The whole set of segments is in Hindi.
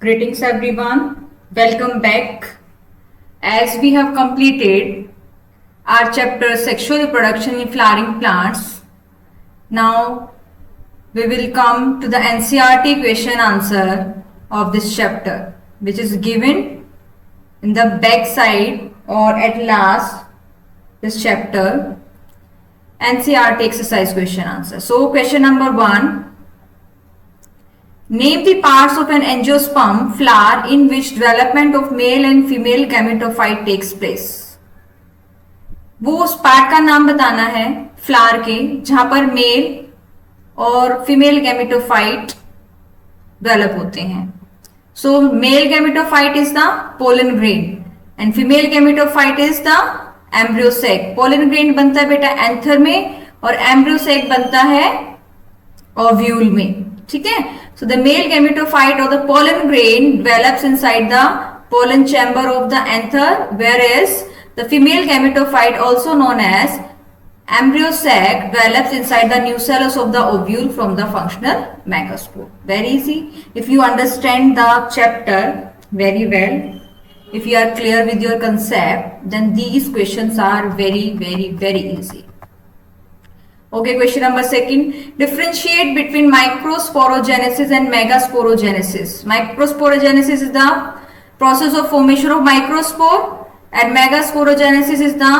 Greetings everyone, welcome back. As we have completed our chapter Sexual Reproduction in Flowering Plants, now we will come to the NCERT question answer of this chapter, which is given in the back side or at last this chapter. NCERT exercise question answer. So question number 1. Name the parts of an angiosperm flower in which development of male and female gametophyte takes place. वो उस पार्ट का नाम बताना है फ्लावर के जहां पर मेल और फीमेल गैमेटोफाइट डेवलप होते हैं. So male gametophyte is the pollen grain and female gametophyte is the embryo sac. Pollen grain बनता है बेटा एंथर में और एम्ब्रियो सैक बनता है ओव्यूल में. ठीक है. So the male gametophyte or the pollen grain develops inside the pollen chamber of the anther, whereas the female gametophyte, also known as embryo sac, develops inside the nucellus of the ovule from the functional megaspore. Very easy. If you understand the chapter very well, if you are clear with your concept, then these questions are very easy. Okay, question number 2. Differentiate between microsporogenesis and megasporogenesis. Microsporogenesis is the process of formation of microspore and megasporogenesis is the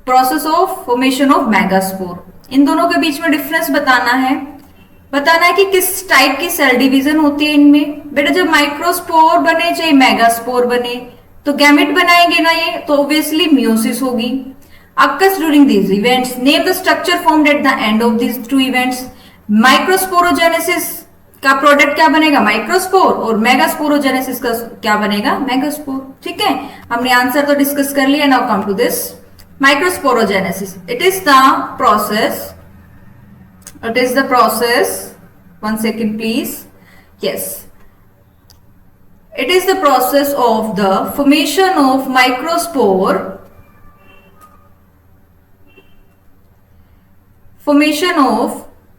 process of formation of megaspore. इन दोनों के बीच में डिफरेंस बताना है कि किस टाइप की सेल डिवीजन होती है इनमें. बेटा जब माइक्रोस्पोर बने चाहे मेगास्पोर बने तो गैमेट बनाएंगे ना, ये तो ऑब्वियसली मियोसिस होगी. Occurs during these events. Name the structure formed at the end of these two events. Microsporogenesis का प्रोडक्ट क्या बनेगा? माइक्रोस्पोर. और मेगास्पोरोजेनेसिस का क्या बनेगा? मेगास्पोर. ठीक है. हमने आंसर तो डिस्कस कर लिया. Now come to this microsporogenesis. It is the process. 1 second please. Yes, it is the process of the formation of microspore. Formation of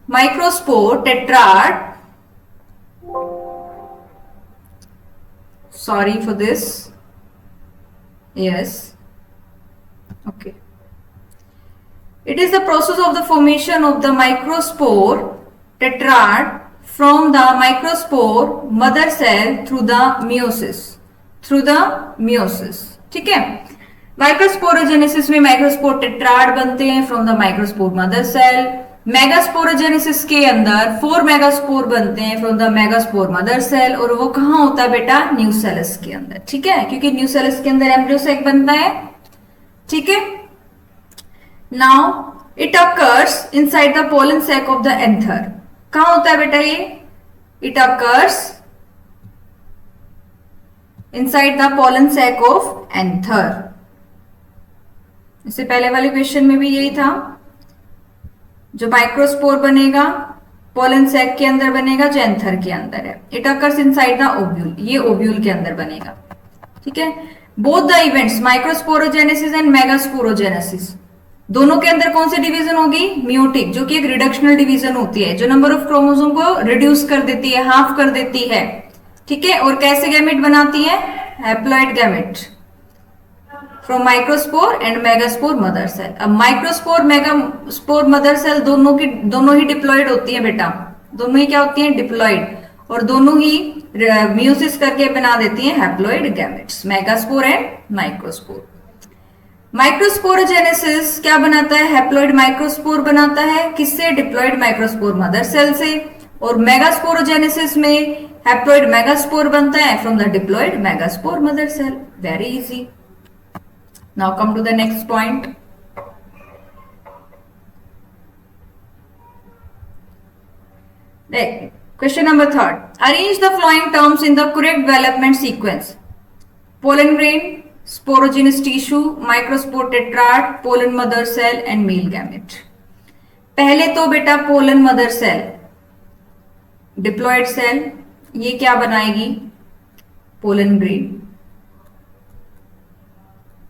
microspore tetrad. Sorry for this. Yes. Okay. It is the process of the formation of the microspore tetrad from the microspore mother cell through the meiosis. ठीक है. माइक्रोस्पोरोजेनेसिस में माइक्रोस्पोर टेट्राड बनते हैं from the microspore mother cell. Megasporogenesis के अंदर 4 मेगास्पोर बनते हैं from the megaspore mother cell. और वो कहां होता है बेटा? न्यूसेलस के अंदर. ठीक है, क्योंकि न्यूसेलस के अंदर एम्ब्रियो सैक बनता है. ठीक है. Now it occurs inside the pollen sac of the anther. कहां होता है बेटा ये? It occurs inside the pollen sac of anther. इससे पहले वाले क्वेश्चन में भी यही था. जो माइक्रोस्पोर बनेगा पोलन सैक के अंदर बनेगा जो एंथर के अंदर है. It occurs inside the ovule. ये ओव्यूल के अंदर बनेगा. ठीक है. Both the events microsporogenesis and megasporogenesis दोनों के अंदर कौन सी डिवीजन होगी? मियोटिक, जो कि एक रिडक्शनल डिवीजन होती है जो नंबर ऑफ क्रोमोसोम को रिड्यूस कर देती है, हाफ कर देती है. ठीक है. और कैसे गैमेट बनाती है? Haploid gamete from microspore and megaspore mother cell. अब माइक्रोस्पोर मेगास्पोर मदर सेल दोनों ही डिप्लॉइड होती है बेटा. दोनों ही क्या होती हैं? डिप्लॉइड. और दोनों ही मियोसिस करके बना देती हैं haploid gametes, megaspore and microspore. Microsporogenesis क्या बनाता है? हैप्लॉइड माइक्रोस्पोर बनाता है. किससे? डिप्लॉइड माइक्रोस्पोर मदर सेल से. और मेगास्पोरोजेनेसिस में हैप्लॉइड मेगास्पोर बनता है from the diploid megaspore mother cell. Very easy. Now come to the next point. Question number 3. Arrange the following terms in the correct development sequence. Pollen grain, sporogenous tissue, microspore tetrad, pollen mother cell and male gamete. पहले तो बेटा pollen mother cell, diploid cell, ये क्या बनाएगी? Pollen grain.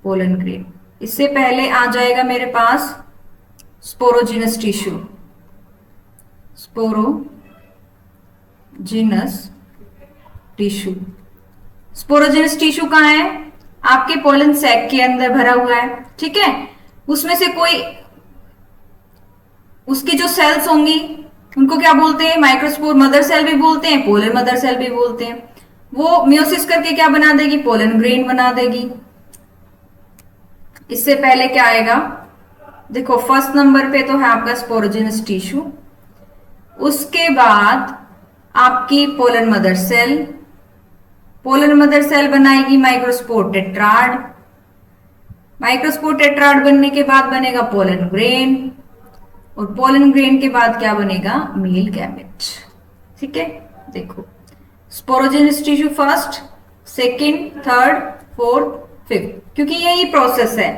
Pollen grain. इससे पहले आ जाएगा मेरे पास sporogenous tissue. Sporogenous tissue. Sporogenous tissue कहाँ है? आपके पोलन सैक के अंदर भरा हुआ है, ठीक है। उसमें से कोई उसकी जो सेल्स होंगी उनको क्या बोलते हैं? माइक्रोस्पोर मदर सेल भी बोलते हैं, पोलन मदर सेल भी बोलते हैं। वो मियोसिस करके क्या बना देगी? पोलन ग्रेन बना देगी। इससे पहले क्या आएगा? देखो फर्स्ट नंबर पे तो है आपका स्पोरोजेनस टिश्यू, उसके बाद आपकी pollen mother cell. Pollen mother cell बनाएगी माइक्रोस्पोर टेट्राड। माइक्रोस्पोर टेट्राड बनने के बाद बनेगा पोलन ग्रेन, और पोलन ग्रेन के बाद क्या बनेगा? Male gamete. ठीक है, देखो sporogenous tissue first, second, third, fourth, fifth, क्योंकि यही प्रोसेस है।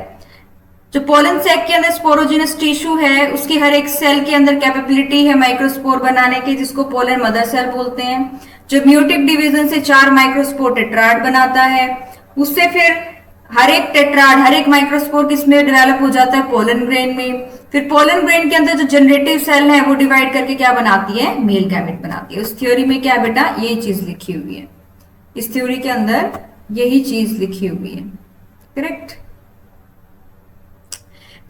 जो पोलन सैक के अंदर स्पोरोजेनस टिश्यू है उसकी हर एक सेल के अंदर कैपेबिलिटी है माइक्रोस्पोर बनाने की, जिसको पोलन मदर सेल बोलते हैं। जो म्यूटिक डिवीजन से 4 माइक्रोस्पोर टेट्राड बनाता है, उससे फिर हर एक टेट्राड, हर एक माइक्रोस्पोर किसमें डेवलप हो जाता है? पोलन ग्रेन में। फिर पोलन ग्रेन के अंदर जो जनरेटिव सेल है वो डिवाइड करके क्या बनाती है? मेल गैमेट बनाती है। उस थ्योरी में क्या है बेटा? यही चीज लिखी हुई है, इस थ्योरी के अंदर यही चीज लिखी हुई है, correct.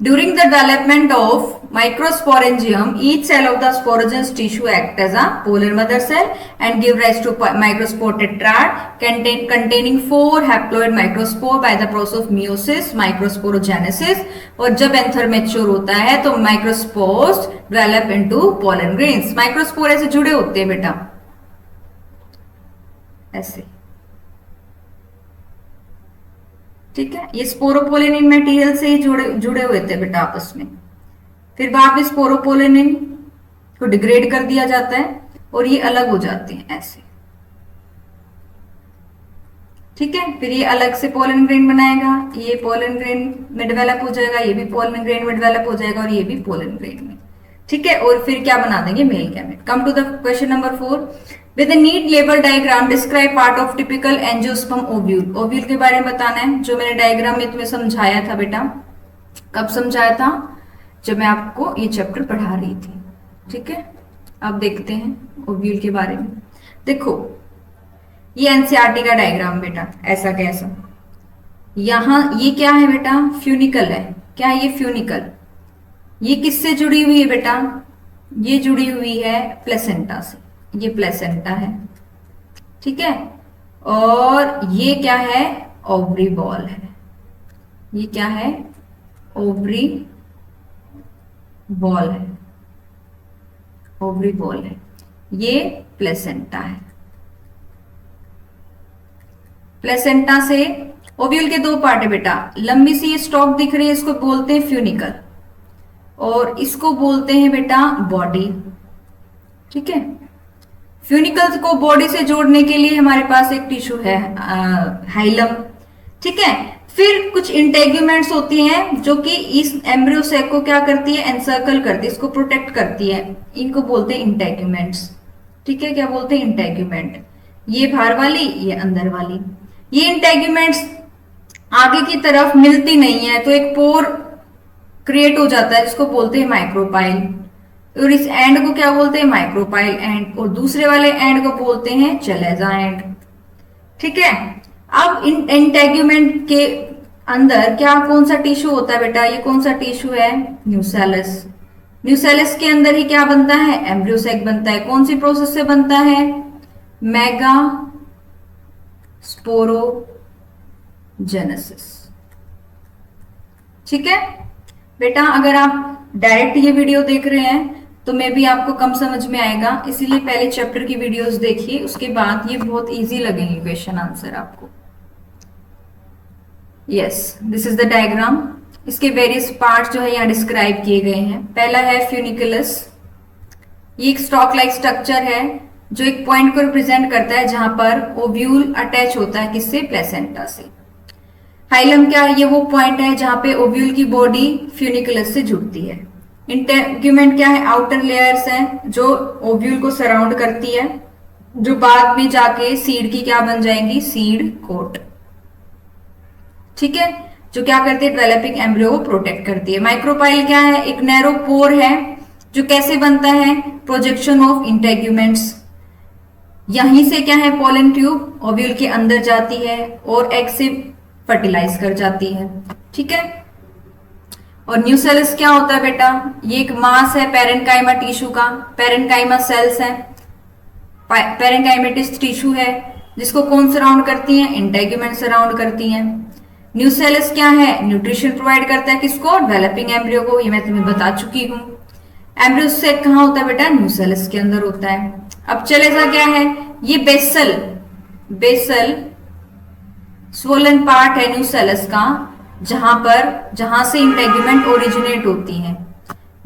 During the development of microsporangium, each cell of the sporogenous tissue act as a polar mother cell and give rise to microspore tetrad containing 4 haploid microspore by the process of meiosis, microsporogenesis। और जब एंथर मैच्योर होता है तो microspores develop into pollen grains. Microspore ऐसे जुड़े होते हैं बेटा, ऐसे, ठीक है। ये स्पोरोपोलेनिन मटेरियल से ही जुड़े हुए थे बेटा आपस में। फिर वापस स्पोरोपोलेनिन को डिग्रेड कर दिया जाता है और ये अलग हो जाते हैं ऐसे, ठीक है। फिर ये अलग से पोलन ग्रेन बनाएगा, ये पोलन ग्रेन में डेवलप हो जाएगा, ये भी पोलन ग्रेन में डेवलप हो जाएगा और ये भी पोलन ग्रेन में, ठीक है। और फिर क्या बना देंगे? Male gamete. Come to the question number 4। With neat label diagram describe part of typical angiosperm ovule. Ovule के बारे में बताना है, जो मैंने डायग्राम में तुम्हें समझाया था बेटा। कब समझाया था? जब मैं आपको ये चैप्टर पढ़ा रही थी, ठीक है। अब देखते हैं ओव्यूल के बारे में। देखो ये एनसीईआरटी का डायग्राम बेटा, ऐसा कैसा। यहां ये क्या है बेटा? फ्यूनिकल है। क्या है ये? फ्यूनिकल। ये किससे जुड़ी हुई है बेटा? ये जुड़ी हुई है प्लेसेंटा से। ये प्लेसेंटा है, ठीक है। और ये क्या है? ओवरी बॉल है। ये क्या है? ओवरी बॉल है, ओवरी बॉल है। ये प्लेसेंटा है। प्लेसेंटा से ओव्यूल के 2 पार्ट है बेटा। लंबी सी ये स्टॉक दिख रही है, इसको बोलते हैं फ्यूनिकल, और इसको बोलते हैं बेटा बॉडी, ठीक है। फ्यूनिकल्स को बॉडी से जोड़ने के लिए हमारे पास एक टिश्यू है हाइलम, ठीक है। फिर कुछ इंटेग्यूमेंट्स होती हैं जो कि इस एम्ब्रियो सैक को क्या करती है? एनसर्कल करती है, इसको प्रोटेक्ट करती है। इनको बोलते हैं इंटेग्यूमेंट्स, ठीक है। क्या बोलते हैं? इंटेग्यूमेंट। ये बाहर वाली, ये अंदर वाली। ये इंटेग्यूमेंट्स आगे की तरफ मिलती नहीं है तो एक पोर क्रिएट हो जाता है जिसको बोलते हैं माइक्रोपाइल, और इस एंड को क्या बोलते हैं? माइक्रोपाइल एंड, और दूसरे वाले एंड को बोलते हैं चलेजा एंड, ठीक है। अब इन इंटेग्यूमेंट के अंदर क्या कौन सा टिश्यू होता है बेटा? ये कौन सा टिश्यू है? न्यूसेलस। न्यूसेलस के अंदर ही क्या बनता है? एम्ब्रियो सैक बनता है। कौन सी प्रोसेस से बनता है? मेगा स्पोरोजेनेसिस, ठीक है बेटा। अगर आप डायरेक्ट ये वीडियो देख रहे हैं तो मे भी आपको कम समझ में आएगा, इसीलिए पहले चैप्टर की वीडियोस देखिए, उसके बाद ये बहुत इजी लगेंगे क्वेश्चन आंसर आपको। Yes, this is the diagram. इसके वेरियस पार्ट्स जो है यहाँ डिस्क्राइब किए गए हैं। पहला है फ्यूनिकुलस। ये एक स्टॉक लाइक स्ट्रक्चर है जो एक पॉइंट को रिप्रेजेंट करता है जहां पर ओव्यूल अटैच होता है किससे? प्लेसेंटा से। हाइलम क्या है? ये वो पॉइंट है जहां पे ओव्यूल की बॉडी फ्यूनिकुलस से जुड़ती है। इंटेग्यूमेंट क्या है? आउटर लेयर्स है जो ओव्यूल को सराउंड करती है, जो बाद में जाके सीड की क्या बन जाएंगी? सीड कोट, ठीक है, जो क्या करती है? डेवलपिंग एम्ब्रियो को प्रोटेक्ट करती है। माइक्रोपाइल क्या है? एक नैरो पोर है जो कैसे बनता है? Projection of integuments. यहीं से क्या है, पोलन ट्यूब ओव्यूल के अंदर जाती है और एग से फर्टिलाइज कर जाती है। ठीक है, और न्यूसेलस क्या होता है बेटा, ये एक मास है पेरेन्काइमा टिश्यू का, पेरेन्काइमा सेल्स है, पेरेन्काइमेटिस टिश्यू है, जिसको कौन सराउंड करती है, इंटेगुमेंट सराउंड करती हैं। न्यूसेलस क्या है, न्यूट्रिशन प्रोवाइड करता है किसको, डेवलपिंग एम्ब्रियो को, ये मैं तुम्हें बता चुकी हूं। एम्ब्रियो सेक कहां होता है बेटा, न्यूसेलस के अंदर होता है। अब चलेगा क्या है, ये बेसल बेसल स्वोलन पार्ट है न्यूसेलस का, जहां से इंटेगुमेंट ओरिजिनेट होती है,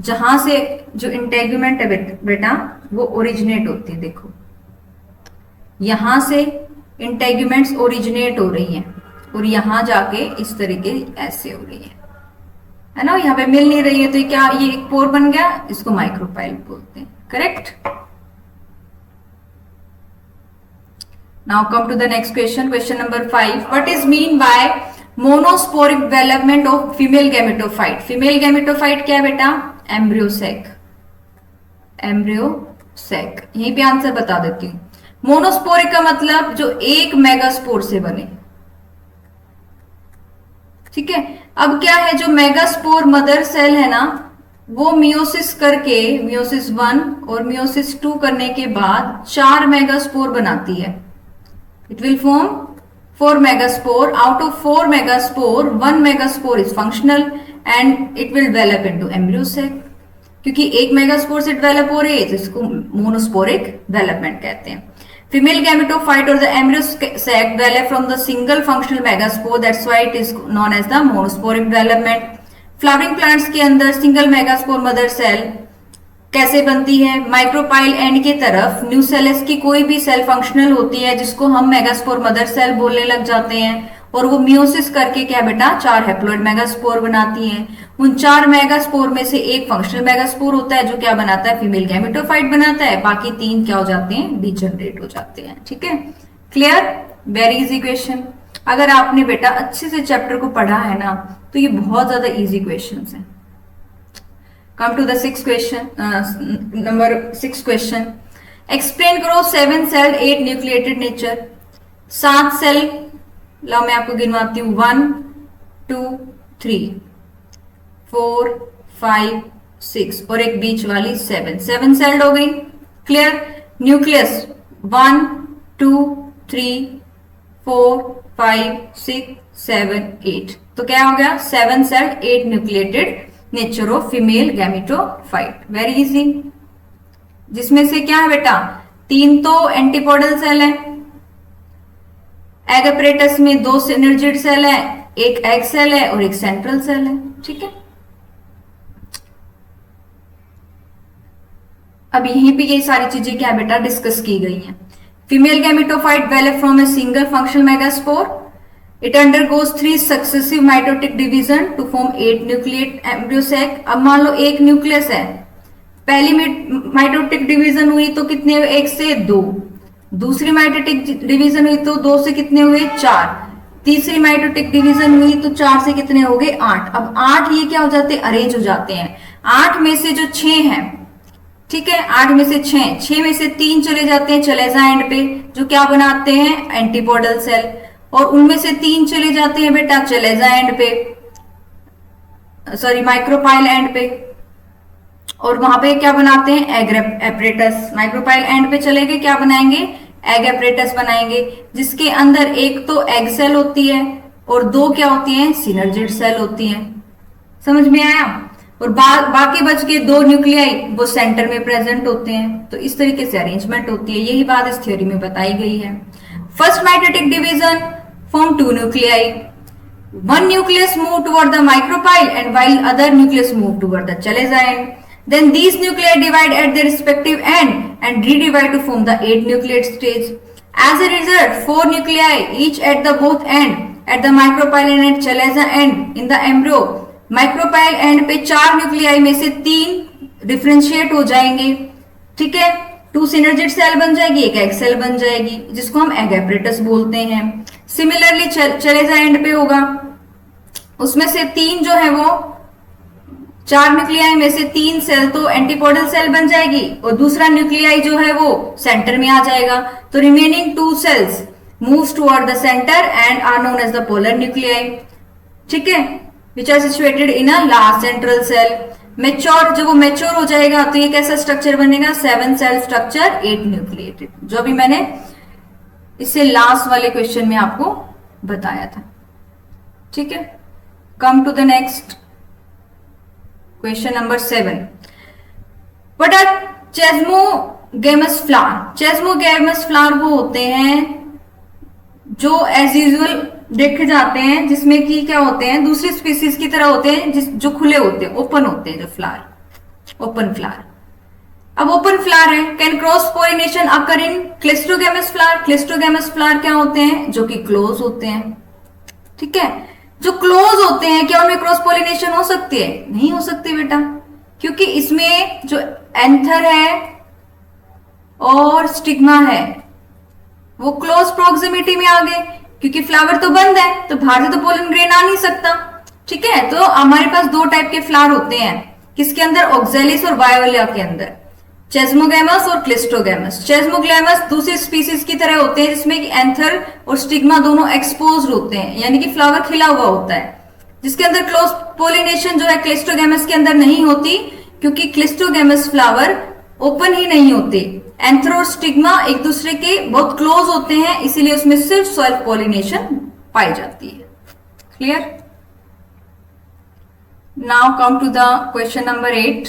जहां से जो इंटेगुमेंट है बेटा वो ओरिजिनेट होती है। देखो यहां से इंटेगुमेंट्स ओरिजिनेट हो रही हैं और यहां जाके इस तरीके ऐसे हो रही है ना, यहाँ पे मिल नहीं रही है, तो क्या ये एक पोर बन गया, इसको माइक्रोपाइल बोलते हैं। Correct. Now come to the next question, question number 5। What is mean by monosporic development of female gametophyte. Female gametophyte क्या है बेटा, एम्ब्रियोसेक, एम्ब्रियोसेक। यहीं पे आंसर बता देती हूं। मोनोस्पोरिक का मतलब जो एक मेगास्पोर से बने। ठीक है, अब क्या है, जो मेगास्पोर मदर सेल है ना, वो मियोसिस करके, मियोसिस 1 और मियोसिस 2 करने के बाद 4 मेगास्पोर बनाती है। It will form 4 megaspore. Out of 4 megaspore 1 megaspore is functional and it will develop into embryo sac. क्योंकि एक मेगास्पोर से डेवलप हो रही है तो इसको मोनोस्पोरिक डेवलपमेंट कहते हैं। Female gametophyte or the embryo sac develop from the single functional megaspore. That's why it is known as the monosporic development. Flowering plants के अंदर सिंगल मेगास्पोर मदर सेल कैसे बनती है, माइक्रोपाइल एंड की तरफ न्यूसेलस की कोई भी सेल फंक्शनल होती है जिसको हम मेगास्पोर मदर सेल बोलने लग जाते हैं, और वो मियोसिस करके क्या बेटा 4 हैप्लॉइड मेगास्पोर बनाती हैं। उन 4 मेगास्पोर में से एक फंक्शनल मेगास्पोर होता है जो क्या बनाता है, फीमेल गैमेटोफाइट बनाता है, बाकी 3 क्या हो जाते हैं, डिजनरेट हो जाते हैं। ठीक है, क्लियर, वेरी इजी क्वेश्चन। अगर आपने बेटा अच्छे से चैप्टर को पढ़ा है ना तो ये बहुत ज्यादा इजी क्वेश्चन है। Come to the 6th question, number 6 question. Explain करो 7 सेल 8 न्यूक्लिएटेड नेचर। 7 सेल, लो मैं आपको गिनवाती हूं, 1 2 3 4 5 6 और एक बीच वाली 7 सेल्ड हो गई। क्लियर। न्यूक्लियस 1 2 3 4 5 6 7 8, तो क्या हो गया 7 sailed 8 nucleated nature of female gametophyte. Very easy. जिसमें से क्या है बेटा, 3 तो एंटीपोडल सेल है, एग अपरेटस में 2 सिनर्जिड सेल है, एक एग सेल है और एक सेंट्रल सेल है। ठीक है, अब यहीं पे ये सारी चीजें क्या बेटा डिस्कस की गई हैं। Female gametophyte develop from a single functional megaspore. It undergoes 3 successive mitotic division to form 8 nucleate embryo sac. अब मान लो एक न्यूक्लियस है, पहली माइटोटिक डिवीजन हुई तो कितने हुए, 1 से 2। दूसरी माइटोटिक डिवीजन हुई तो 2 से कितने हुए, 4। तीसरी माइटोटिक डिवीजन हुई तो 4 से कितने हो गए, 8। अब 8 ये क्या हो जाते हैं, अरेंज हो जाते हैं। 8 में से जो 6 हैं, ठीक है, 8 में से 6 में से 3 चले जाते हैं चलेजा एंड पे, जो क्या बनाते हैं, एंटीपोडल सेल, और उनमें से 3 चले जाते हैं बेटा चलेजा एंड पे, सॉरी माइक्रोपाइल एंड पे, और वहां पे क्या बनाते हैं, एग एपरेटस। माइक्रोपाइल एंड पे चले गए, क्या बनाएंगे, एग एपरेटस बनाएंगे, जिसके अंदर एक तो एग सेल होती है और 2 क्या होती हैं, सिनर्जिड सेल होती हैं। समझ में आया। और बाकी बच के 2 न्यूक्लियाई वो सेंटर में प्रेजेंट होते हैं। तो इस तरीके से अरेंजमेंट होती है, यही बात इस थ्योरी में बताई गई है। First mitotic division form 2 nuclei. One nucleus move toward the micropyle and while other nucleus move toward the chalaza end. Then these nuclei divide at their respective end and redivide to form the 8 nucleate stage. As a result, 4 nuclei each at the both end at the micropyle and at chalaza end in the embryo. Micropyle end पे 4 nuclei में से 3 डिफरेंशिएट हो जाएंगे। ठीक है, 2 सिनर्जिड सेल बन जाएगी, एक एग सेल बन जाएगी, जिसको हम एग एपरेटस बोलते हैं। सिमिलरली चलेजा एंड पे होगा, उसमें से 3 जो है वो 4 न्यूक्लियाई में से 3 सेल तो एंटीपोडल सेल बन जाएगी और दूसरा न्यूक्लियाई जो है वो सेंटर में आ जाएगा। तो remaining 2 cells moves toward the centre and are known as the polar nuclei. ठीक है, which are situated in a large central cell. Mature, जब वो मैच्योर हो जाएगा तो ये कैसा स्ट्रक्चर बनेगा, 7 सेल स्ट्रक्चर 8 न्यूक्लिएटेड, जो अभी मैंने इससे लास्ट वाले क्वेश्चन में आपको बताया था। ठीक है, come to the next question number 7। What are chasmogamous flower? Chasmogamous flower वो होते हैं जो एज यूजुअल देखे जाते हैं, जिसमें कि क्या होते हैं, दूसरी स्पीसीज की तरह होते हैं, जो खुले होते हैं, ओपन होते हैं, जो फ्लावर, ओपन फ्लावर। अब ओपन फ्लावर है, can cross pollination occur in cleistogamous flower. Cleistogamous flower क्या होते हैं, जो कि क्लोज होते हैं। ठीक है, जो क्लोज होते हैं, क्या उनमें क्रॉस पोलिनेशन हो सकती है? नहीं हो सकती बेटा, क्योंकि इसमें जो एंथर है और स्टिग्मा है वो क्लोज प्रोक्सिमिटी में आ गए, क्योंकि फ्लावर तो बंद है तो बाहर से तो पोलन ग्रेन आ नहीं सकता। ठीक है, तो हमारे पास 2 टाइप के फ्लावर होते हैं, किसके अंदर, ऑक्जेलिस और वायोलिया के अंदर, चेस्मोगेमस और क्लिस्टोगेमस। चेस्मोगेमस दूसरी स्पीसीज की तरह होते हैं जिसमें कि एंथर और स्टिग्मा दोनों एक्सपोज्ड होते हैं, यानी कि फ्लावर खिला हुआ होता है, जिसके अंदर क्लोज पोलिनेशन जो है क्लिस्टोगेमस के अंदर नहीं होती, क्योंकि क्लिस्टोगेमस फ्लावर ओपन ही नहीं होते। एंथर और स्टिग्मा एक दूसरे के बहुत क्लोज होते हैं, इसीलिए उसमें सिर्फ सेल्फ पोलिनेशन पाई जाती है। Clear? Now come to the question number 8।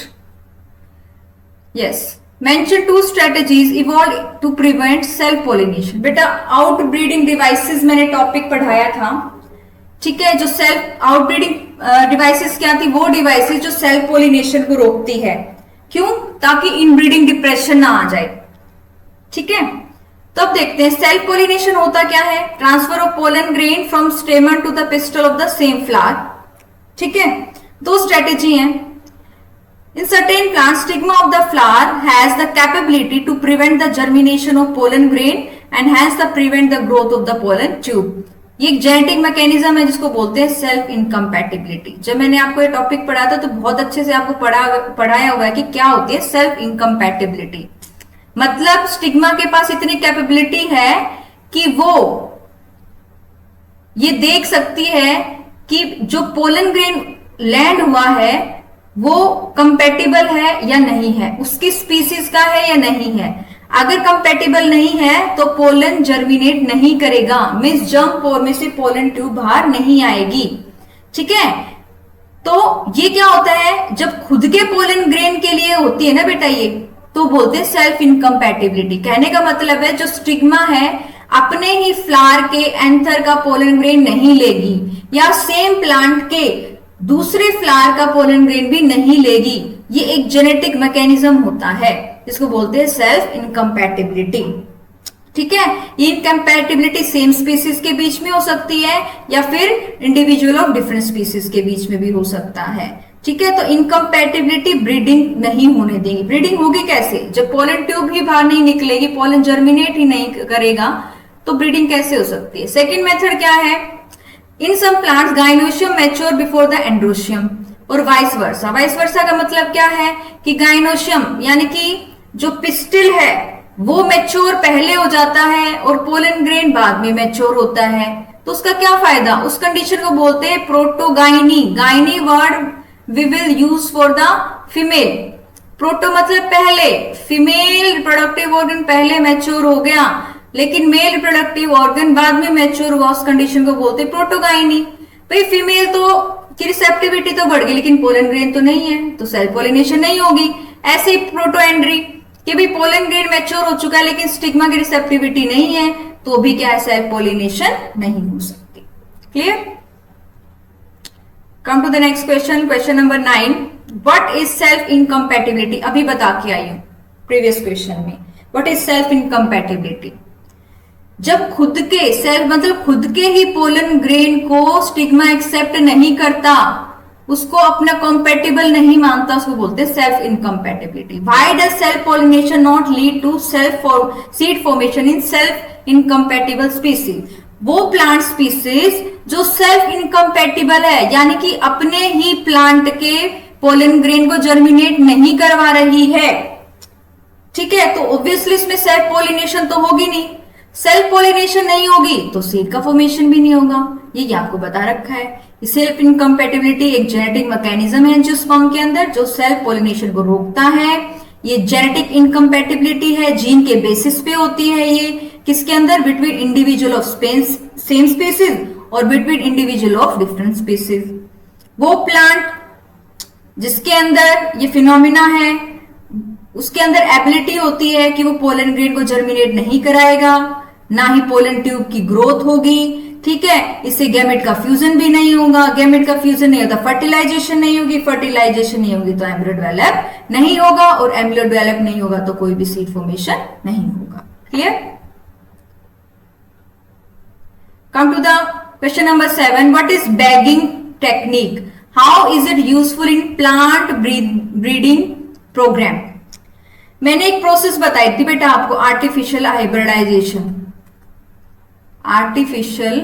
Yes, mention 2 strategies evolved to prevent self pollination। बेटा आउटब्रीडिंग डिवाइसेस मैंने टॉपिक पढ़ाया था। ठीक है, जो सेल्फ आउटब्रीडिंग डिवाइसेस क्या थी, वो डिवाइसेस जो सेल्फ पोलिनेशन को रोकती है। क्यों? ताकि इनब्रीडिंग डिप्रेशन ना आ जाए। ठीक है, तो अब देखते हैं सेल्फ पोलिनेशन होता क्या है, transfer of pollen grain from stamen to the pistil of the same flower. ठीक है, 2 स्ट्रेटेजी हैं। In certain plants, stigma of the flower has the capability to prevent the germination of pollen grain and hence the prevent the growth of the pollen tube। ये एक जेनेटिक मैकेनिज्म है जिसको बोलते हैं सेल्फ इनकम्पैटिबिलिटी। जब मैंने आपको ये टॉपिक पढ़ा था तो बहुत अच्छे से आपको पढ़ाया हुआ है कि क्या होती है सेल्फ इनकम्पैटिबिलिटी। मतलब स्टिग्मा के पास इतनी कैपेबिलिटी है कि वो ये देख सकती है कि जो पोलन ग्रेन लैंड हुआ है वो कंपैटिबल है या नहीं है, उसकी स्पीसीज का है या नहीं है। अगर कंपैटिबल नहीं है तो पोलन जर्मिनेट नहीं करेगा, मींस जर्म पोर में से पोलन ट्यूब बाहर नहीं आएगी। ठीक है, तो ये क्या होता है, जब खुद के पोलन ग्रेन के लिए होती है ना बेटा ये, तो बोलते हैं सेल्फ इनकम्पैटिबिलिटी। कहने का मतलब है जो स्टिग्मा है अपने ही फ्लावर के एंथर का पोलन ग्रेन नहीं लेगी, या सेम प्लांट के दूसरे फ्लावर का पोलन ग्रेन भी नहीं लेगी। ये एक जेनेटिक मैकेनिज्म होता है जिसको बोलते हैं सेल्फ इनकम्पैटिबिलिटी। ठीक है, ये इनकम्पैटिबिलिटी सेम स्पीसीज के बीच में हो सकती है या फिर इंडिविजुअल ऑफ डिफरेंट स्पीसीज के बीच में भी हो सकता है। ठीक है, तो इनकम्पैटिबिलिटी ब्रीडिंग नहीं होने देगी। ब्रीडिंग होगी कैसे, जब पोलन ट्यूब ही बाहर नहीं निकलेगी, पोलन जर्मिनेट ही नहीं करेगा, तो ब्रीडिंग कैसे हो सकती है। सेकेंड मेथड क्या है, in some plants gynoecium mature before the androecium or vice versa. Vice versa का मतलब क्या है कि गाइनोशियम यानी कि जो पिस्टिल है वो मैच्योर पहले हो जाता है और पोलन ग्रेन बाद में मैच्योर होता है, तो उसका क्या फायदा, उस कंडीशन को बोलते हैं protogyny. Gyny word we will use for the female. Proto मतलब पहले, फीमेल रिप्रोडक्टिव ऑर्गन पहले मैच्योर हो गया लेकिन मेल रिप्रोडक्टिव ऑर्गन बाद में मैच्योर हुआ, उस कंडीशन को बोलते हैं प्रोटोगाइनी। भाई फीमेल तो की रिसेप्टिविटी तो बढ़ गई लेकिन पोलन ग्रेन तो नहीं है, तो सेल्फ पोलिनेशन नहीं होगी। ऐसे ही प्रोटोएंड्री कि भाई पोलन ग्रेन मैच्योर हो चुका है लेकिन स्टिग्मा की रिसेप्टिविटी नहीं है, तो भी क्या है, सेल्फ पोलिनेशन नहीं हो सकती। Clear? Come to the next question, question number 9। What is self incompatibility? अभी बता के आई हूं प्रीवियस क्वेश्चन में। What is self incompatibility? जब खुद के सेल्फ मतलब खुद के ही पोलन ग्रेन को स्टिग्मा एक्सेप्ट नहीं करता, उसको अपना कंपैटिबल नहीं मानता, उसको बोलते हैं self incompatibility. Why does self pollination not lead to self seed formation in self incompatible species? वो प्लांट स्पीसीज जो सेल्फ इनकम्पैटिबल है, यानी कि अपने ही प्लांट के पोलन ग्रेन को जर्मिनेट नहीं करवा रही है, ठीक है, तो ऑब्वियसली इसमें सेल्फ पोलिनेशन तो होगी नहीं, सेल्फ पोलिनेशन नहीं होगी तो सीड का फॉर्मेशन भी नहीं होगा, ये आपको बता रखा है। सेल्फ इनकम्पेटिबिलिटी एक जेनेटिक मैकेनिज्म है एंजियोस्पर्म के अंदर जो सेल्फ पोलिनेशन को रोकता है। ये जेनेटिक इनकम्पेटिबिलिटी है, जीन के बेसिस पे होती है, ये किसके अंदर, between individual of same species और between individual of different species. वो प्लांट जिसके अंदर ये फिनोमिना है उसके अंदर एबिलिटी होती है कि वो पोलन ग्रेन को जर्मिनेट नहीं कराएगा, ना ही पोलन ट्यूब की ग्रोथ होगी, ठीक है, इससे गैमेट का फ्यूजन भी नहीं होगा, गैमेट का फ्यूजन नहीं होता फर्टिलाइजेशन नहीं होगी, फर्टिलाइजेशन नहीं होगी तो एम्ब्रियो डेवलप नहीं होगा, और एम्ब्रियो डेवलप नहीं होगा तो कोई भी सीड फॉर्मेशन नहीं होगा। Clear? Come to the question number 7, what is bagging technique, how is it useful in plant breeding programme. मैंने एक प्रोसेस बताई थी बेटा आपको, आर्टिफिशियल हाइब्रिडाइजेशन, आर्टिफिशियल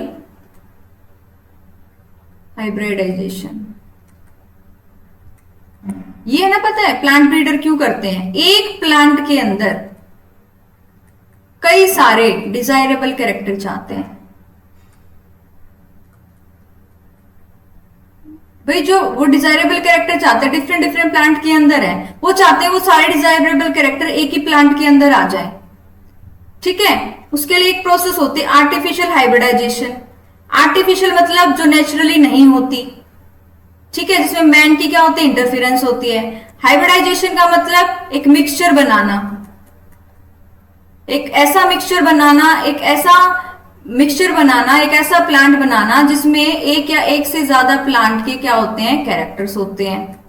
हाइब्रिडाइजेशन, ये है ना, पता है प्लांट ब्रीडर क्यों करते हैं, एक प्लांट के अंदर कई सारे डिजायरेबल कैरेक्टर चाहते हैं। भाई जो वो डिजायरेबल कैरेक्टर चाहते हैं डिफरेंट डिफरेंट प्लांट के अंदर है, वो चाहते हैं वो सारे डिजायरेबल कैरेक्टर एक ही प्लांट के अंदर आ जाए, ठीक है, उसके लिए एक प्रोसेस होती है आर्टिफिशियल हाइब्रिडाइजेशन। आर्टिफिशियल मतलब जो नेचुरली नहीं होती, ठीक है, जिसमें मैन की क्या होती है, इंटरफेरेंस होती है। हाइब्रिडाइजेशन का मतलब एक मिक्सचर बनाना, एक ऐसा मिक्सचर बनाना, एक ऐसा प्लांट बनाना जिसमें एक या एक से ज्यादा प्लांट के क्या होते हैं, कैरेक्टर्स होते हैं,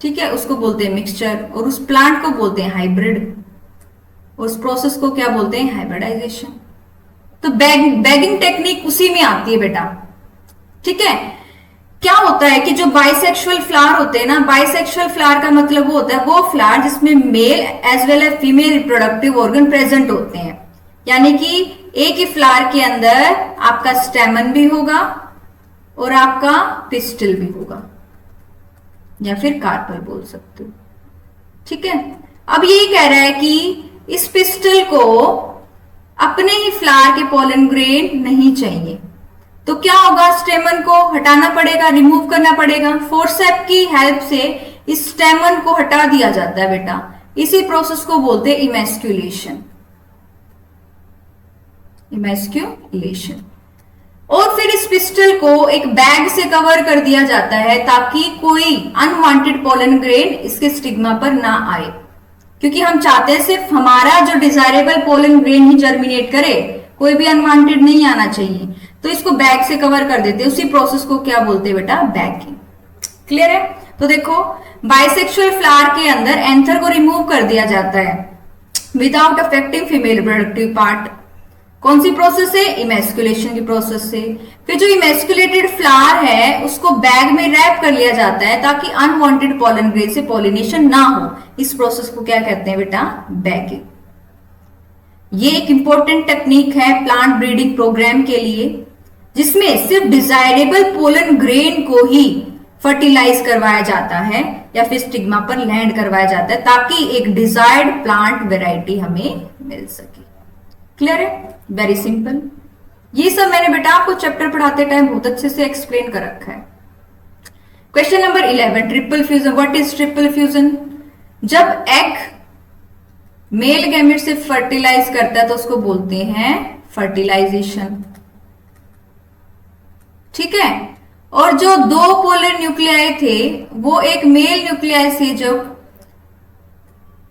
ठीक है, उसको बोलते हैं मिक्सचर, और उस प्लांट को बोलते हैं हाइब्रिड, और उस प्रोसेस को क्या बोलते हैं, हाइब्रिडाइजेशन। तो बैगिंग टेक्निक उसी में आती है बेटा, ठीक है। क्या होता है कि जो बाइसेक्सुअल फ्लावर होते हैं ना, बाइसेक्सुअल फ्लावर का मतलब वो होता है वो फ्लावर जिसमें male as well as female reproductive organ present होते हैं, यानी कि एक ही फ्लावर के अंदर आपका स्टेमन भी होगा और आपका पिस्टल भी होगा, या फिर कार्पल बोल सकते हो, ठीक है। अब यही कह रहा है कि इस पिस्टल को अपने ही फ्लावर के पोलन ग्रेन नहीं चाहिए, तो क्या होगा, स्टेमन को हटाना पड़ेगा, रिमूव करना पड़ेगा, फोर्सेप की हेल्प से इस स्टेमन को हटा दिया जाता है बेटा। इसी प्रोसेस को बोलते हैं इमैस्कुलेशन, इमैस्कुलेशन। और फिर इस पिस्टल को एक बैग से कवर कर दिया जाता है ताकि कोई अनवांटेड पोलन ग्रेन इसके स्टिग्मा पर ना आए, क्योंकि हम चाहते हैं सिर्फ हमारा जो डिजायरेबल पोलन ग्रेन ही जर्मिनेट करे, कोई भी अनवांटेड नहीं आना चाहिए, तो इसको बैग से कवर कर देते हैं। उसी प्रोसेस को क्या बोलते हैं बेटा, बैगिंग। क्लियर है? तो देखो, बाइसेक्सुअल फ्लावर के अंदर एंथर को रिमूव कर दिया जाता है without affecting female reproductive part. कौन सी प्रोसेस है, इमैस्कुलेशन की प्रोसेस से। फिर जो इमैस्कुलेटेड फ्लावर है उसको बैग में रैप कर लिया जाता है ताकि अनवांटेड पोलन ग्रेन से पॉलिनेशन ना हो। इस प्रोसेस को क्या कहते हैं बेटा, बैगिंग। ये एक इंपॉर्टेंट टेक्निक है प्लांट ब्रीडिंग प्रोग्राम के लिए, जिसमें सिर्फ डिजायरेबल पोलन ग्रेन को ही फर्टिलाइज करवाया जाता है या फिर स्टिग्मा पर लैंड करवाया जाता है ताकि एक डिजायर्ड प्लांट वेराइटी हमें मिल सके। क्लियर है? Very simple. ये सब मैंने बेटा आपको चैप्टर पढ़ाते टाइम बहुत अच्छे से एक्सप्लेन कर रखा है। Question number 11, triple fusion. What is triple fusion? जब एग मेल गैमेट से फर्टिलाइज करता है तो उसको बोलते हैं फर्टिलाइजेशन, ठीक है। और जो दो पोलर न्यूक्लियाई थे वो एक मेल न्यूक्लियाई से जब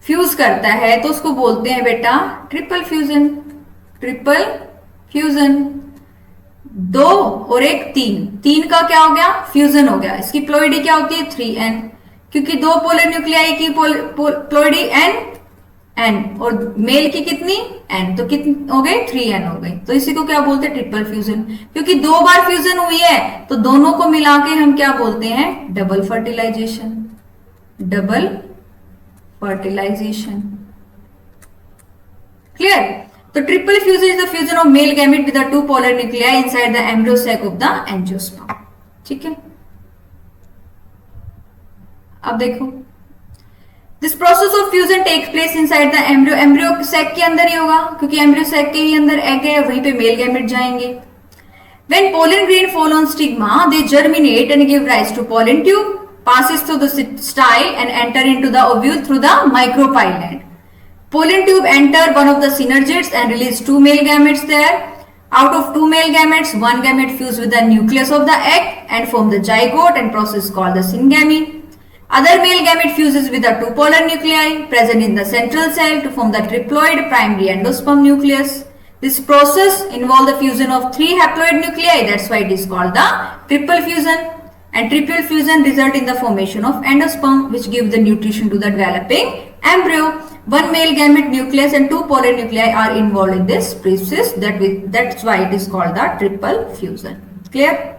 फ्यूज करता है तो उसको बोलते हैं बेटा ट्रिपल फ्यूजन। ट्रिपल फ्यूजन, दो और एक तीन, तीन का क्या हो गया, फ्यूजन हो गया। इसकी प्लॉइडी क्या होती है, 3n, क्योंकि दो पोलर न्यूक्लियाई की प्लॉइडी n और मेल की कितनी n, तो कितनी हो गई, 3n हो गई। तो इसी को क्या बोलते हैं, ट्रिपल फ्यूजन। क्योंकि दो बार फ्यूजन हुई है तो दोनों को मिला के हम क्या बोलते हैं, double fertilization. Double fertilization. Clear? तो triple fusion is the fusion of male gamete with the two polar nuclei inside the embryo sac of the angiosperm. ठीक है। अब देखो, this process of fusion takes place inside the embryo, embryo sac के अंदर ही होगा क्योंकि एम्ब्रियो सैक के ही अंदर एग है, वहीं पे मेल गैमेट जाएंगे. When pollen grain fall on stigma, they germinate and give rise to pollen tube, passes through the style and enter into the ovule through the micropyle. Pollen tube enter one of the synergids and release two male gametes there. Out of two male gametes, one gamete fuse with the nucleus of the egg and form the zygote and process called the syngamy. Other male gamete fuses with the two polar nuclei present in the central cell to form the triploid primary endosperm nucleus. This process involves the fusion of three haploid nuclei. That's why it is called the triple fusion. And triple fusion result in the formation of endosperm, which give the nutrition to the developing embryo. One male gamete nucleus and two polar nuclei are involved in this process. That's why it is called the triple fusion. Clear?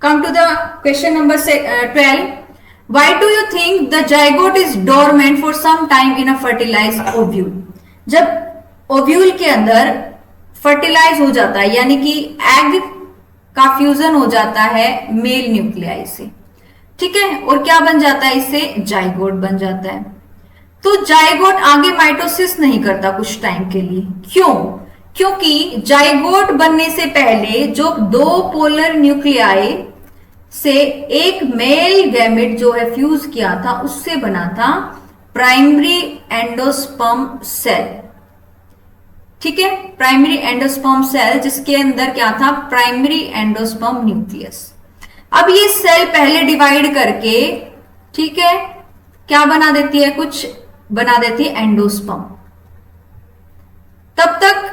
Come to the question number 12. Why do you think the zygote is dormant for some time in a fertilized ovule? जब ओव्यूल के अंदर फर्टिलाइज हो जाता है, यानी कि एग का फ्यूजन हो जाता है मेल न्यूक्लियाई से, ठीक है, और क्या बन जाता है, इससे जाइगोट बन जाता है. तो जाइगोट आगे माइटोसिस नहीं करता कुछ टाइम के लिए. क्यों? क्योंकि जाइगोट बनने से पहले जो दो पोलर न्यूक्लियाई से एक मेल गैमेट जो है फ्यूज किया था, उससे बना था प्राइमरी एंडोस्पर्म सेल. ठीक है, प्राइमरी एंडोस्पर्म सेल, जिसके अंदर क्या था, प्राइमरी एंडोस्पर्म न्यूक्लियस. अब ये सेल पहले डिवाइड करके, ठीक है, क्या बना देती है, कुछ बना देती है एंडोस्पर्म. तब तक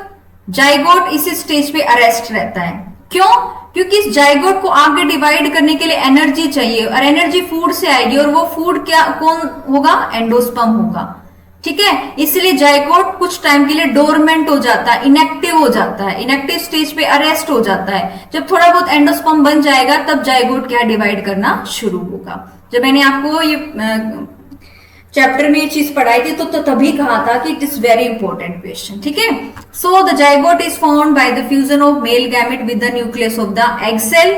जाइगोट इस स्टेज पे अरेस्ट रहता है. क्यों? क्योंकि इस जाइगोट को आगे डिवाइड करने के लिए एनर्जी चाहिए, और एनर्जी फूड से आएगी, और वो फूड क्या कौन होगा, एंडोस्पर्म होगा. ठीक है, इसलिए जाइगोट कुछ टाइम के लिए डोरमेंट हो जाता है, इनएक्टिव हो जाता है, इनएक्टिव स्टेज पे अरेस्ट हो जाता है. जब थोड़ा बहुत एंडोस्पर्म बन जाएगा तब जाइगोट क्या डिवाइड करना शुरू होगा. जब मैंने आपको ये चैप्टर में ये चीज पढ़ाई थी तो तभी कहा था कि it is very important question. ठीक है, so the zygote is formed by the fusion of male gamete with the nucleus of the egg cell.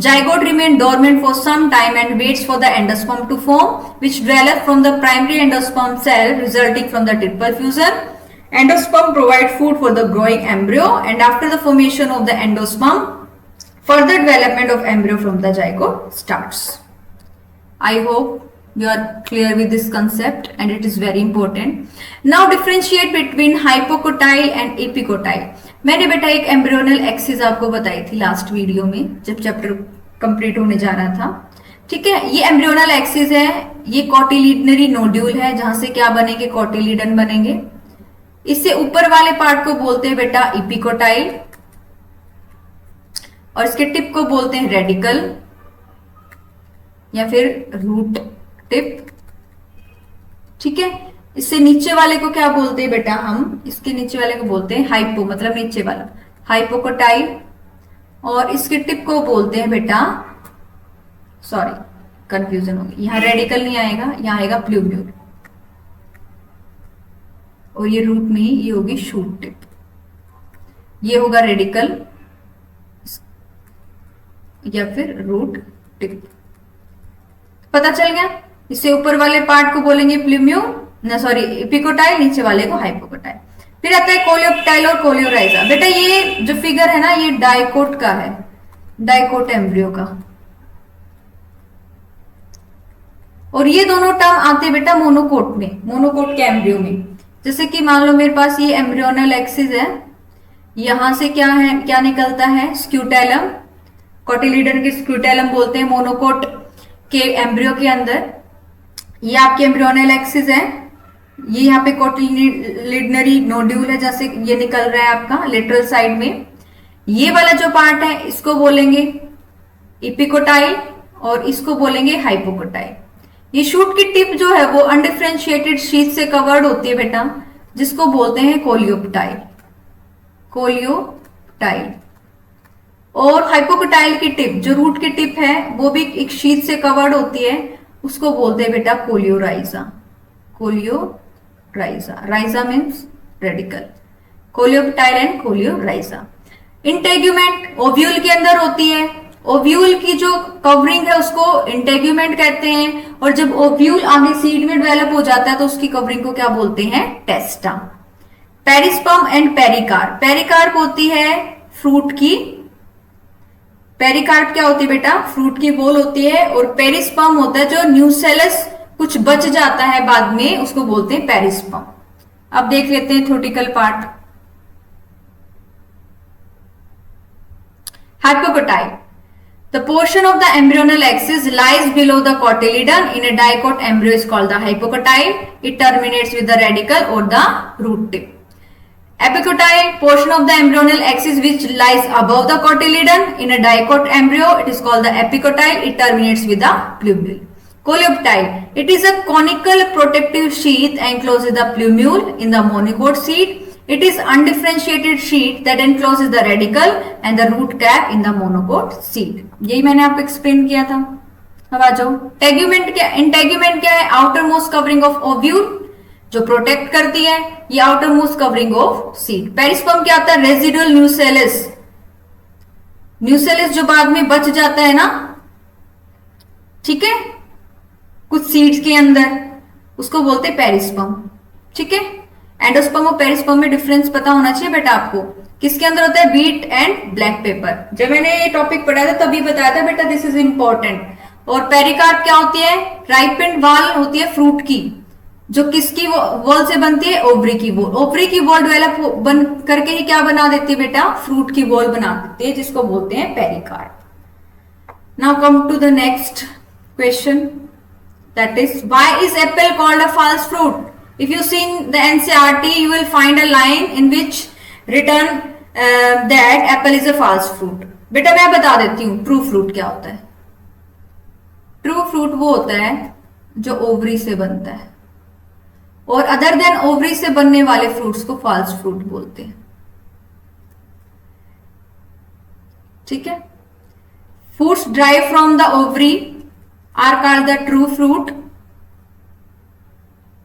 Zygote remain dormant for some time and waits for the endosperm to form, which develop from the primary endosperm cell resulting from the triple fusion. Endosperm provide food for the growing embryo, and after the formation of the endosperm, further development of embryo from the zygote starts. I hope you are clear with this concept, and it is very important. Now differentiate between hypocotyle and epicotyle. मैंने बेटा एक एम्ब्रियोनल एक्सिस आपको बताई थी लास्ट वीडियो में, जब चैप्टर कंप्लीट होने जा रहा था. ठीक है, ये एम्ब्रियोनल एक्सिस है, ये कॉटिलिडनरी नोड्यूल है, जहां से क्या बनेंगे, कॉटिलिडन बनेंगे. इससे ऊपर वाले पार्ट को बोलते हैं बेटा इपिकोटाइल, और इसके टिप को बोलते हैं रेडिकल या फिर रूट टिप. ठीक है, इससे नीचे वाले को क्या बोलते हैं बेटा, हम इसके नीचे वाले को बोलते हैं हाइपो, मतलब नीचे वाला हाइपोकोटाइल, और इसके टिप को बोलते हैं बेटा, सॉरी कंफ्यूजन हो गई, यहाँ रेडिकल नहीं आएगा, यहाँ आएगा प्लूम्यूल, और ये रूट में ही ये होगी शूट टिप. ये होगा रेडिकल या फिर रूट टिप. पता चल गया. इससे ऊपर वाले पार्ट को बोलेंगे प्लूम्यूल, ना सॉरी इपिकोटाइल, नीचे वाले को हाइपोकोटाइल. फिर आता है कोलियोप्टाइल और कोलियोराइजा. बेटा ये जो फिगर है ना, ये डाइकोट का है, डाइकोट एम्ब्रियो का, और ये दोनों टर्म आते हैं बेटा मोनोकोट में, मोनोकोट के एम्ब्रियो में. जैसे कि मान लो मेरे पास ये एम्ब्रियोनल एक्सिस है, यहां से क्या है, क्या निकलता है, स्क्यूटेलम, कॉटिलिडन के स्क्यूटेलम बोलते हैं मोनोकोट के एम्ब्रियो के अंदर. ये आपके एम्ब्रियोनल एक्सिस है, ये यहाँ पे कॉटिलिडनरी नोड्यूल है, जैसे ये निकल रहा है आपका लेटरल साइड में. ये वाला जो पार्ट है इसको बोलेंगे इपिकोटाइल, और इसको बोलेंगे हाइपोकोटाइल. ये शूट की टिप जो है वो अनडिफरेंशिएटेड शीट से कवर्ड होती है बेटा, जिसको बोलते हैं कोलियोप्टाइल, कोलियोप्टाइल. और हाइपोकोटाइल की टिप, जो रूट की टिप है, वो भी एक शीट से कवर्ड होती है, उसको बोलते हैं बेटा coleorhiza, coleorhiza. राइजा means radical, coleoptile and coleorhiza. Integument ovule के अंदर होती है, ओव्यूल की जो कवरिंग है उसको इंटेग्यूमेंट कहते हैं, और जब ओव्यूल आगे सीड में डेवलप हो जाता है तो उसकी कवरिंग को क्या बोलते हैं? Testa. Perisperm and pericarp. Pericarp होती है फ्रूट की, पेरिकार्प क्या होती है बेटा? फ्रूट की वॉल होती है। और पेरिस्पर्म होता है जो न्यूसेलस कुछ बच जाता है बाद में, उसको बोलते हैं पेरिस्पर्म। अब देख लेते हैं theoretical part. Hypocotyl, the portion of the embryonal axis lies below the cotyledon in a dicot embryo is called the hypocotyle. It terminates with the radicle or the root tip. Epicotyle, portion of the embryonal axis which lies above the cotyledon in a dicot embryo, it is called the epicotyle. It terminates with the plumule. Coleoptile, it is a conical protective sheath encloses the plumule in the monocot seed. It is undifferentiated sheet that encloses the radicle and the root cap in the monocot seed. यही मैंने आपको एक्सप्लेन किया था। अब आ जाओ टेग्यूमेंट। क्या इंटेग्यूमेंट क्या है? Outer most covering of ovule जो प्रोटेक्ट करती है, ये outer most covering of seed. Perisperm क्या होता है? रेजिडुअल न्यूसेलिस, न्यूसेलिस जो बाद में बच जाता है ना, ठीक है, कुछ सीड्स के अंदर, उसको बोलते हैं पेरिस्पर्म। ठीक है, एंडोस्पर्म और पेरिस्पर्म में डिफरेंस पता होना चाहिए बेटा आपको। किसके अंदर होता है? Wheat and black pepper. जब मैंने ये टॉपिक पढ़ा था तभी बताया था बेटा, दिस इज इंपॉर्टेंट। और पेरिकार्प क्या होती है? राइपेंड वॉल होती है फ्रूट की, जो किसकी वॉल से बनती है? ओवरी की वॉल। ओवरी की वॉल डेवलप बन करके ही क्या बना देती है बेटा? फ्रूट की वॉल बना देती है, जिसको बोलते हैं pericarp. Now come to the next question, that is why is apple called a false fruit? If you see in the NCERT, you will find a line in which written that apple is a false fruit. बेटा मैं बता देती हूँ ट्रू फ्रूट क्या होता है। ट्रू फ्रूट वो होता है जो ओवरी से बनता है, और अदर देन ओवरी से बनने वाले फ्रूट्स को फॉल्स फ्रूट बोलते हैं। ठीक है, fruits derived from the ovary are called the true fruit.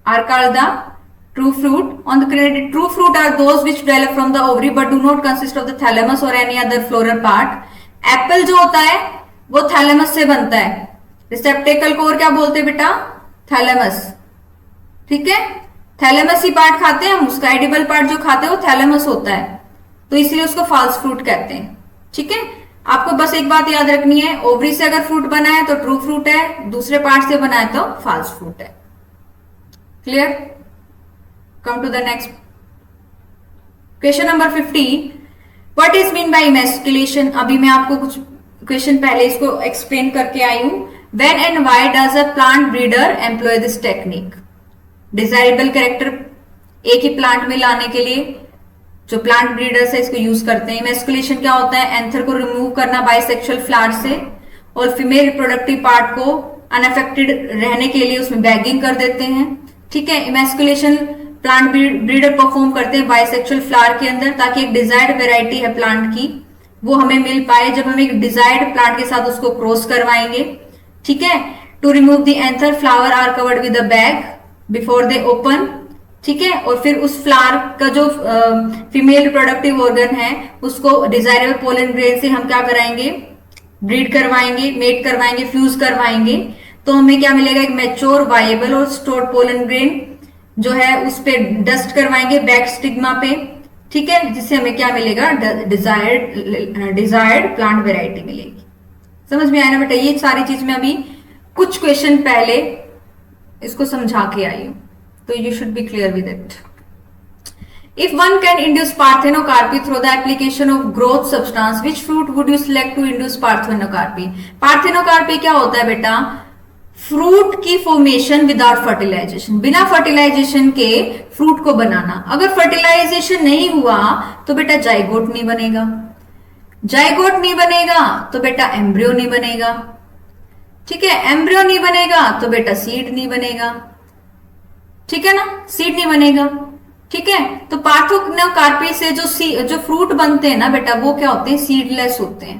Are called the true fruit. On the credit, true fruit are those which develop from the ovary but do not consist of the thalamus or any other floral part. Apple जो होता है वो थैलेमस से बनता है। रिसेप्टेकल को और क्या बोलते हैं बेटा? थैलेमस। ठीक है, थैलेमस ही पार्ट खाते हैं हम, उसका एडिबल पार्ट जो खाते हैं वो थैलेमस होता है, तो इसलिए उसको फॉल्स फ्रूट कहते हैं। ठीक है, आपको बस एक बात याद रखनी है, ओवरी से अगर फ्रूट बना है तो ट्रू फ्रूट है, दूसरे पार्ट से बना है तो फॉल्स फ्रूट है। Clear? Come to the next question number 15। What is mean by emasculation? अभी मैं आपको कुछ क्वेश्चन पहले इसको एक्सप्लेन करके आई हूं। When and why does a plant breeder employ this technique? Desirable character एक ही प्लांट में लाने के लिए जो प्लांट ब्रीडर्स है इसको यूज करते हैं। इमैस्कुलेशन क्या होता है? एंथर को रिमूव करना बाइसेक्सुअल फ्लावर से, और फीमेल रिप्रोडक्टिव पार्ट को अनअफेक्टेड रहने के लिए उसमें बैगिंग कर देते हैं। ठीक है, इमैस्कुलेशन प्लांट ब्रीडर परफॉर्म करते हैं बाइसेक्सुअल फ्लावर के अंदर, ताकि एक डिजायर्ड वेराइटी है प्लांट की वो हमें मिल पाए जब हम एक डिजायर्ड प्लांट के साथ उसको क्रॉस करवाएंगे। ठीक है, to remove the anther flower are covered with a bag before they open. ठीक है, और फिर उस फ्लावर का जो फीमेल रिप्रोडक्टिव ऑर्गन है उसको डिजायरेबल पोलन ग्रेन से हम क्या कराएंगे? ब्रीड करवाएंगे, मेट करवाएंगे, फ्यूज करवाएंगे, तो हमें क्या मिलेगा? एक मैच्योर वायबल और स्टोर्ड पोलन ग्रेन जो है उस पे डस्ट करवाएंगे बैक स्टिग्मा पे। ठीक है, जिससे हमें क्या मिलेगा? डिजायर्ड प्लांट वेराइटी मिलेगी। समझ में आया ना बेटा? ये सारी चीज में अभी कुछ क्वेश्चन पहले इसको समझा के आई हूं, तो you should be clear with it. If one can induce parthenocarpy through the application of growth substance, which fruit would you select to induce parthenocarpy? Parthenocarpy क्या होता है बेटा? फ्रूट की फॉर्मेशन विदाउट फर्टिलाइजेशन, बिना फर्टिलाइजेशन के फ्रूट को बनाना। अगर फर्टिलाइजेशन नहीं हुआ तो बेटा जाइगोट नहीं बनेगा, जाइगोट नहीं बनेगा तो बेटा एम्ब्रियो नहीं बनेगा। ठीक है, एम्ब्रियो नहीं बनेगा तो बेटा सीड नहीं बनेगा। ठीक है ना, सीड नहीं बनेगा। ठीक है, तो पार्थेनोकार्पी से जो फ्रूट बनते हैं ना बेटा वो क्या होते हैं? सीडलेस होते हैं।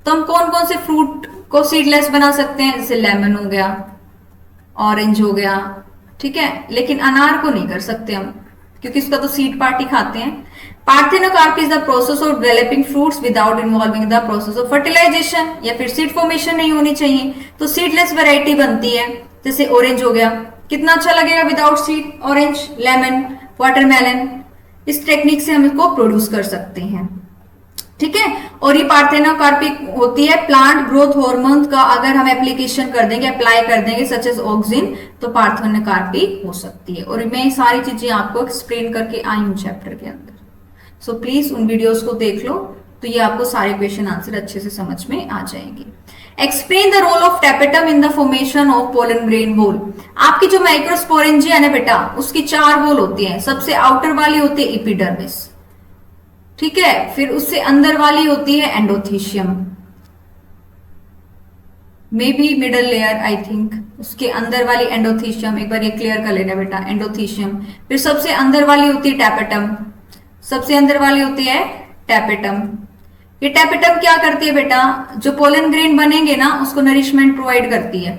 तो हम कौन कौन से फ्रूट को सीडलेस बना सकते हैं? जैसे लेमन हो गया, ऑरेंज हो गया। ठीक है, लेकिन अनार को नहीं कर सकते हम, क्योंकि उसका तो सीड पार्ट ही खाते हैं। Parthenocarpy is the process of developing fruits without involving the process of fertilisation, या फिर सीड फॉर्मेशन नहीं होनी चाहिए, तो सीडलेस वैरायटी बनती है। जैसे ऑरेंज हो गया, कितना अच्छा लगेगा without seed, orange, lemon, watermelon, इस टेक्निक से हम इसको प्रोड्यूस कर सकते हैं। ठीक है, और ये पार्थेनोकार्पी होती है प्लांट ग्रोथ हार्मोन का अगर हम एप्लीकेशन कर देंगे, अप्लाई कर देंगे सच एज ऑक्सिन, तो पार्थेनोकार्पी हो सकती है। और मैं सारी चीजें आपको एक्सप्लेन करके आई हूं चैप्टर के अंदर, सो प्लीज उन वीडियोस को देख लो, तो ये आपको सारे क्वेश्चन आंसर अच्छे से समझ में आ जाएंगे। Explain the role of tapetum in the formation of pollen grain बोल। आपकी जो माइक्रोस्पोरेंजिया है ना बेटा, उसकी 4 बोल होती है। सबसे आउटर वाली होती है एपिडर्मिस, ठीक है, फिर उससे अंदर वाली होती है endothecium, may be middle layer I think, उसके अंदर वाली एंडोथीशियम, एक बार ये क्लियर कर लेना बेटा, एंडोथीशियम। फिर सबसे अंदर वाली होती है टैपेटम, सबसे अंदर वाली होती है टैपेटम। ये टैपेटम क्या करती है बेटा, जो पोलन ग्रेन बनेंगे ना उसको नरिशमेंट प्रोवाइड करती है।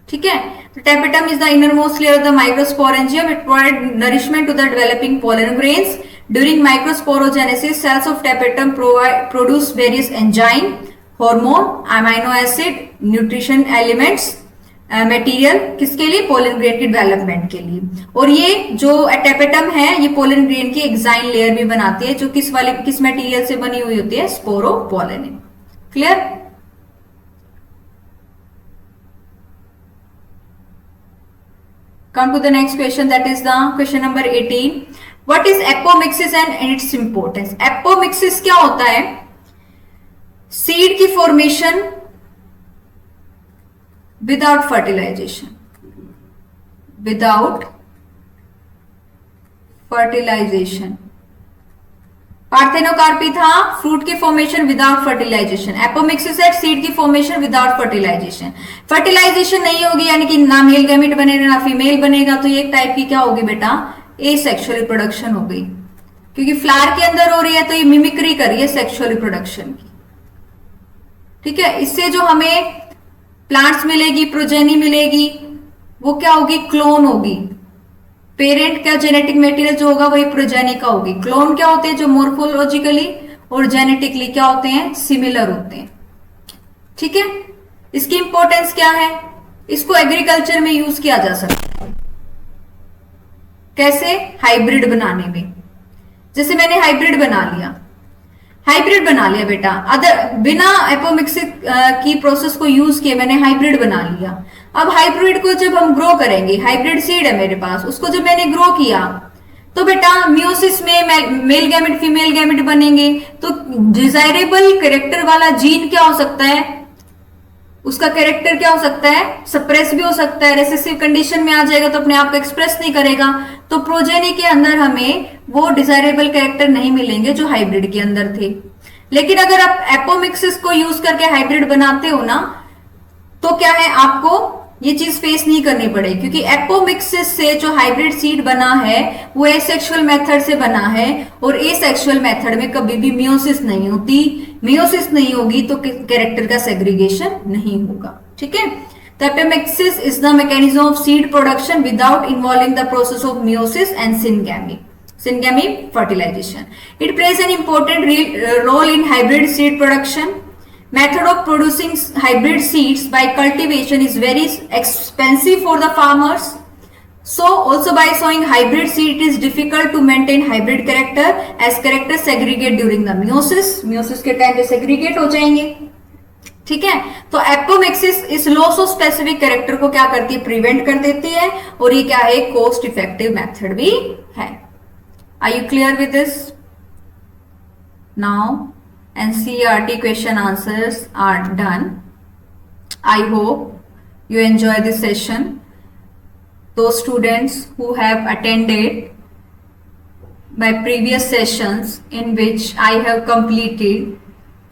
ठीक है, तो tapetum is the innermost layer of the microsporangium, it provide nourishment to the developing pollen grains. During microsporogenesis, cells of tapetum produce various enzyme, hormone, amino acid, nutrition elements, material किसके लिए, पोलन ग्रेन के डेवलपमेंट के लिए। और ये जो टेपेटम है ये पोलन ग्रेन की एक्साइन लेयर भी बनाती है, जो किस मटेरियल से बनी हुई होती है, sporopollenin. Clear? Come to the next question, that is the question number 18. What is apomixis and its importance? Apomixis क्या होता है? सीड की formation without fertilisation, without fertilisation. Parthenocarpy था फ्रूट की फॉर्मेशन विदाउट फर्टिलाइजेशन, एपोमिक्सिस है सीड की फॉर्मेशन विदाउट फर्टिलाइजेशन। फर्टिलाइजेशन नहीं होगी यानी कि ना मेल गैमेट बनेगा ना फीमेल बनेगा, तो ये एक टाइप की क्या होगी बेटा, एसेक्सुअल रिप्रोडक्शन हो गई, क्योंकि फ्लावर के अंदर हो रही है तो ये मिमिक्री कर रही है सेक्सुअल रिप्रोडक्शन की। ठीक है, इससे जो हमें प्लांट्स मिलेगी, प्रोजेनी मिलेगी, वो क्या होगी, क्लोन होगी। पेरेंट का जेनेटिक मटेरियल जो होगा वही प्रोजेनी का होगी। क्लोन क्या होते हैं, जो मोर्फोलॉजिकली और जेनेटिकली क्या होते हैं, सिमिलर होते हैं। ठीक है, इसकी इंपॉर्टेंस क्या है, इसको एग्रीकल्चर में यूज किया जा सकता है। कैसे, हाइब्रिड बनाने में। जैसे मैंने हाइब्रिड बना लिया बेटा, बिना एपोमिक्सिस की प्रोसेस को यूज किए मैंने हाइब्रिड बना लिया। अब हाइब्रिड को जब हम ग्रो करेंगे, हाइब्रिड सीड है मेरे पास, उसको जब मैंने ग्रो किया तो बेटा मियोसिस में मेल गैमेट फीमेल गैमेट बनेंगे, तो डिजायरेबल कैरेक्टर वाला जीन क्या हो सकता है, उसका कैरेक्टर क्या हो सकता है, सप्रेस भी हो सकता है, रेसेसिव कंडीशन में आ जाएगा तो अपने आप को एक्सप्रेस नहीं करेगा, तो प्रोजेनी के अंदर हमें वो डिजायरेबल कैरेक्टर नहीं मिलेंगे जो हाइब्रिड के अंदर थे। लेकिन अगर आप एपोमिक्सिस को यूज करके हाइब्रिड बनाते हो ना, तो क्या है, आपको ये चीज फेस नहीं करनी पड़ेगी, क्योंकि एपोमिक्सिस से जो हाइब्रिड सीड बना है वो एसेक्सुअल मेथड से बना है, और एसेक्सुअल मेथड में कभी भी मियोसिस नहीं होती। मियोसिस नहीं होगी तो कैरेक्टर का सेग्रीगेशन नहीं होगा। ठीक है, तो apomixis is the mechanism of seed production without involving the process of meiosis and syngamy fertilization. It plays an important role in hybrid seed production. Method of producing hybrid seeds by cultivation is very expensive for the farmers. So also by sowing hybrid seed, it is difficult to maintain hybrid character as character segregate during the meiosis. Meiosis के टाइम पे segregate हो जाएंगे। ठीक है, तो एपोमिक्सिस इस लॉस ऑफ स्पेसिफिक कैरेक्टर को क्या करती है, प्रिवेंट कर देती है, और ये क्या है, कॉस्ट इफेक्टिव मेथड भी है। Are you clear with this? Now NCERT question answers are done. I hope you enjoy this session. Those students who have attended my previous sessions in which I have completed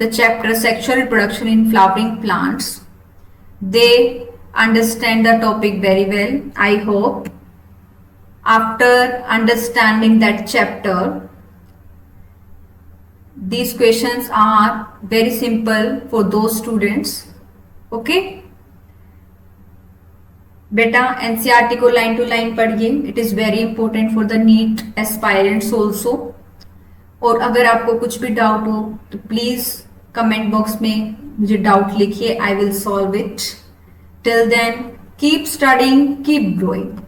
the chapter sexual reproduction in flowering plants, they understand the topic very well. I hope after understanding that chapter, these questions are very simple for those students. Okay, बेटा एनसीईआरटी को लाइन टू लाइन पढ़िए, it is very important for the NEET aspirants also. और अगर आपको कुछ भी डाउट हो तो प्लीज कमेंट बॉक्स में मुझे डाउट लिखिए, I will solve it. Till then keep studying, keep growing.